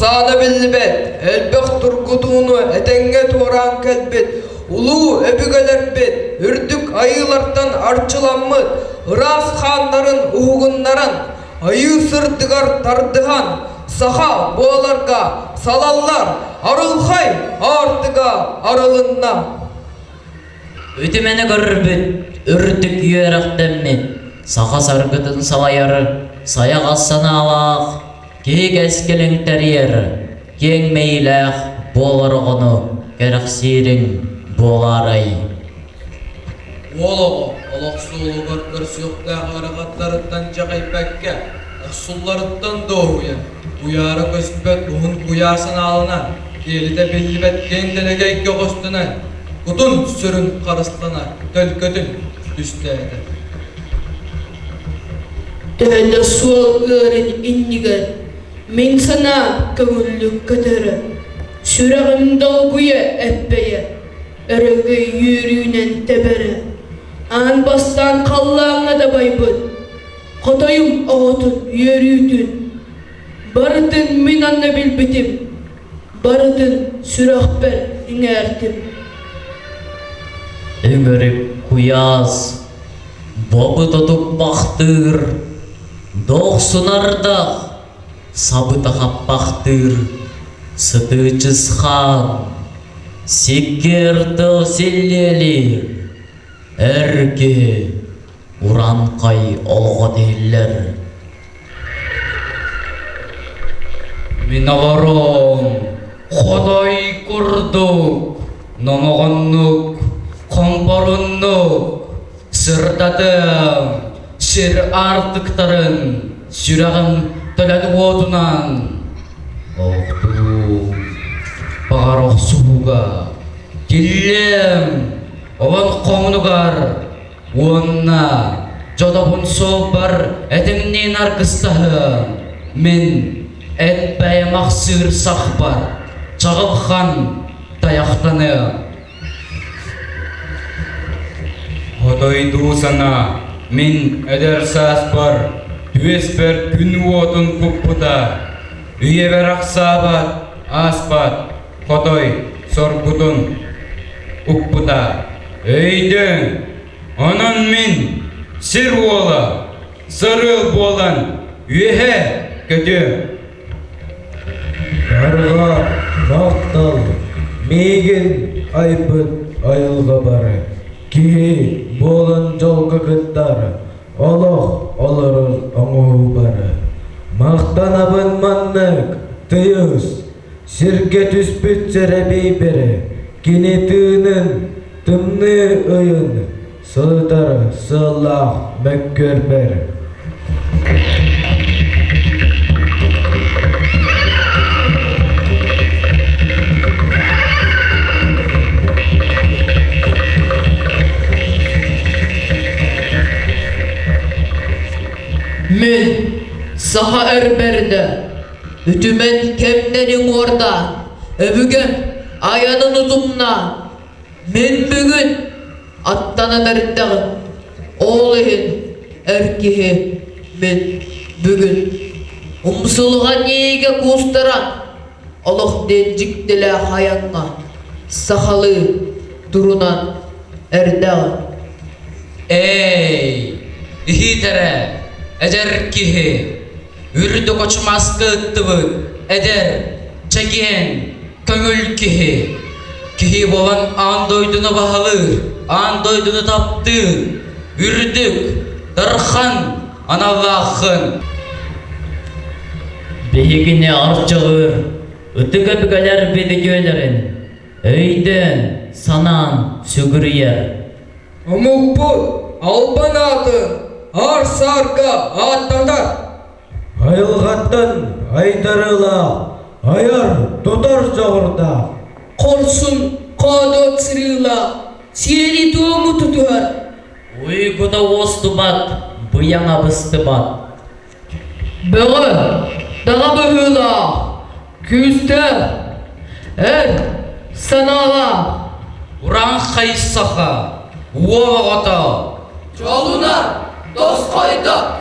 Мақсаны білбет, әлбек тұргутуыны әтенге туаран кәлбет, улу өбігелербет, үрдік айылардан арчыламмыд, ырас хандарын уғыннарын, айы сырдығар тардыған, саха боларға салалар, арылхай артыға арылынна. Өтімені көрірбіт, үрдік үйерақтеммет, саха сарғытын салайары, саяқ ассана алақ, кег әскеліңтер ері, кең мейләқ болар ғыны, кәріқ сирің болар ай. Олығы, олықсулы көркір сүйіқтағы арағаттарыттан жағай бәкке, ұқсуларыттан доғуя, бұяры көспет ұғын бұярсын алынан, келіде білібет кенділіге көк үстінен, құтын сүрін қарыстана, төлкөтін үстәді. Тәлі суал өрін иннігер, мен сана көңілік көтірі, сүрағым долгуя әппейе, әрігі үйірінен тәбірі. Ан бастан қаллаңа да байбыд, қотайым оғытын үйірітін. Барытын мен анна білбітім, барытын сүрақ бәл еңәртім. Үңіріп куяз, бобы тұтып бақтыр, доқсынардақ, сабы тақап бақтыр, сытычыз хан, секерді селлелер, әрге ұранқай олға дейлер. Мен аларым, Ходай күрдік, намағаннық, қампарыннық, сыртадым, сер артықтарын, сүрағым төләді отынан. Оқту, бағарақ суға, келем, оған қомынығар, онна, жодабын сол бар әтіңнен арқыстағым. Мен әтбәйі мақсыр сақ бар, чағып хан таяқтаны. Хотойду сана, мен әдер сас бар, түес бір күн отын көп бұта. Үйе бер ақсабат, аспат, Хотой сор бұтын ұқ бұта. Өйдің, онын мен сір ола, сырыл болан, үйе көті. Барға мақтал, меген айпыт айылға бары, ки болын жолғы күттары, олық олырын оңу бары. Мақтанабын маннық, тыйыз, сірге түспіт сәрәбей бері, кенетінің тымны ұйын, сылдары сылақ мәккөр бәрі. Мен саха әрбәрді, үтімен кемнерің орда, өбігім аянын ұзымна. Мен бүгін аттанадардығы, олығын әркеге мен бүгін. Умсылға неге көстіран, олық денжіктілі хаянға, сахалы тұрынан әрдағы. Эй, ихитері! Әдер кихи, үрді қочмасқы ұттывыд, әдер, чәген, көңіл кихи. Кихи болан андойдыны бағалыр, андойдыны тапты, үрдік, дырхан, аналлахын. Бейгіне арчығыр, үтігі бүгілер бедігелерін, өйден санан сүгірер. Ұмық бұл, албан атын, Ар-сарға аттандар. Айылғаттан айдарыла, аяр тұтар жоғырда. Қолсын қадат сырыла, сері туымы тұтуар. Uyguda ostu bat, bıyana bıstı bat. Bəğə, dağa böhüla, küstə, sanala. Уран хайсаха, уова ғата. Жолына дос қайда.